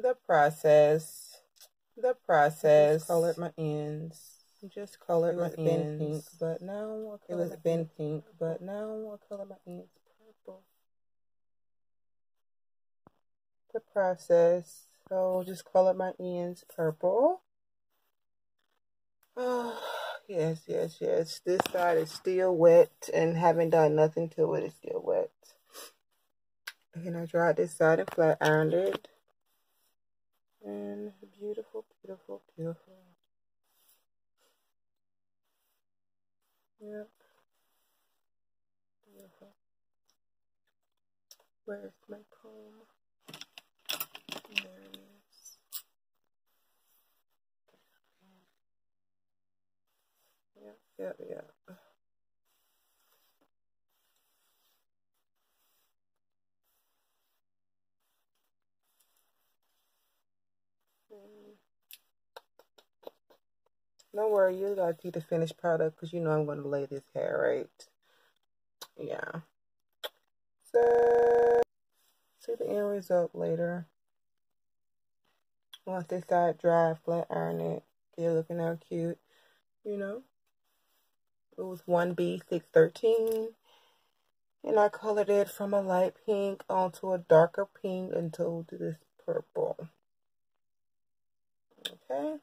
the process. Just colored my ends. Just colored my ends. Pink, but now it was been pink, but now I'll color my ends purple. The process. So just color my ends purple. Oh, yes. This side is still wet and haven't done nothing to it. It's still wet. And I dried this side and flat ironed it. And beautiful. Yep. Beautiful. Where's my comb? There it is. Yep. Don't worry, you gotta see the finished product because you know I'm gonna lay this hair, right? Yeah. So, see the end result later. Once this side dry, flat iron it. Still looking out cute, you know. It was 1B613. And I colored it from a light pink onto a darker pink until to this purple. Okay.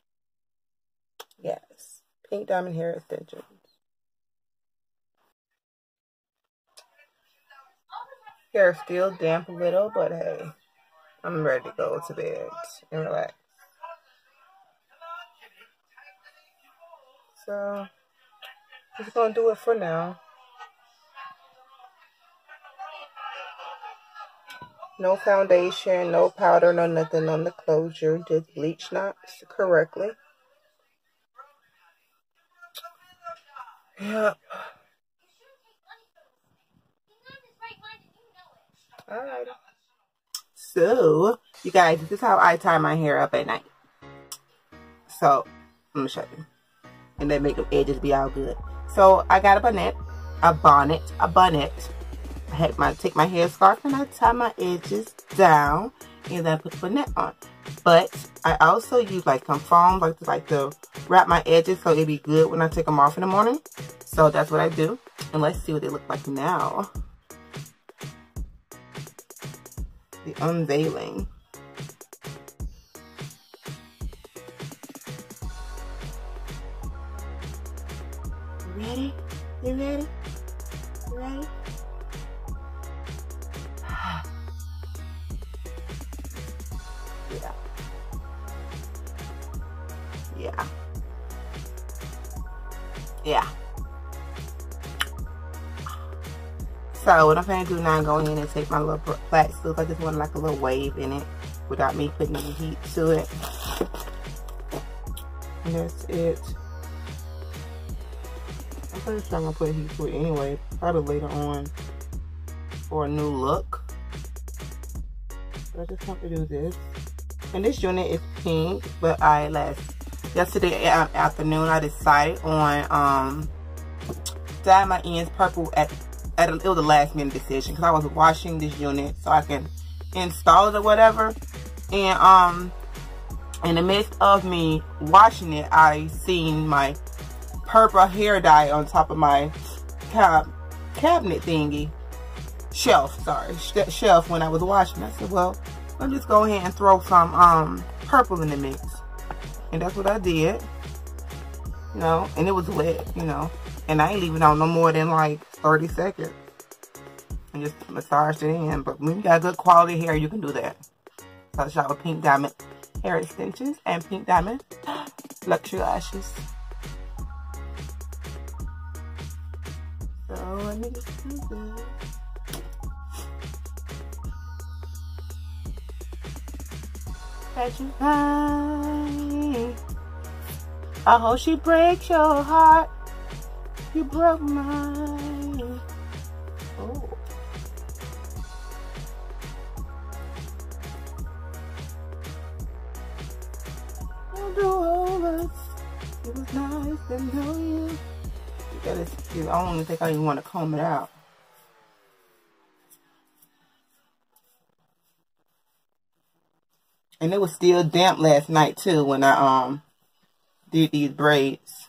Yes. Pink diamond hair extensions. Hair still damp a little, but hey, I'm ready to go to bed and relax. So, just gonna do it for now. No foundation, no powder, no nothing on the closure. Just bleach knots correctly. Yep. Alright. So, you guys, this is how I tie my hair up at night. So, I'm gonna show you. And then make the edges be all good. So, I got a bonnet. I take my hair scarf and I tie my edges down and then I put the bonnet on. But I also use like some foam like to wrap my edges so it'd be good when I take them off in the morning. So that's what I do. And let's see what they look like now. The unveiling. Ready? You ready? You ready? Yeah. So what I'm going to do now, I'm going in and take my little flat scoop. I just want like a little wave in it without me putting any heat to it. And that's it. I'm pretty sure I'm going to put heat to it anyway, probably later on for a new look. But I just want to do this. And this unit is pink, but yesterday afternoon I decided on dyeing my ends purple it was a last minute decision because I was washing this unit so I can install it or whatever. And in the midst of me washing it, I seen my purple hair dye on top of my cabinet thingy shelf when I was washing. I said, well, I'll just go ahead and throw some purple in the mix. And that's what I did, you know, and it was wet, you know, and I ain't leaving on no more than like 30 seconds and just massaged it in. But when you got good quality hair, you can do that. So I shot with pink diamond hair extensions and pink diamond luxury lashes. So let me just do this. That you find. I hope she breaks your heart. You broke mine. Oh. Don't do over. It was nice to know you. That is cute. I don't even think I even want to comb it out. And it was still damp last night too when I did these braids.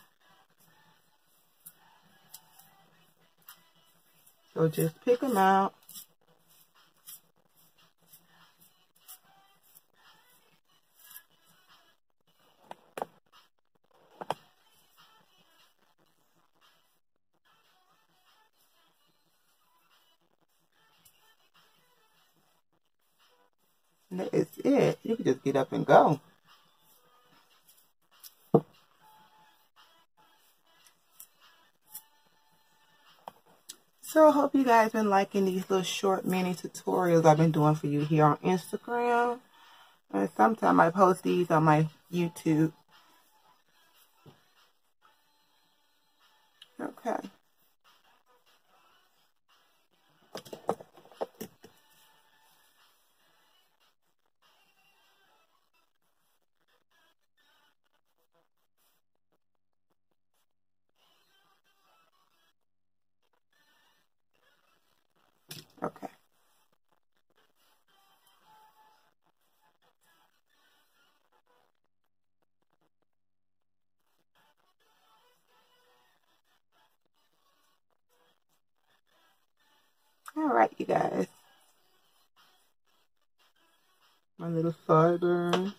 So just pick them out. And that is it. You can just get up and go. So I hope you guys been liking these little short mini tutorials I've been doing for you here on Instagram. And sometimes I post these on my YouTube. Okay. Okay. All right, you guys. My little sideburn.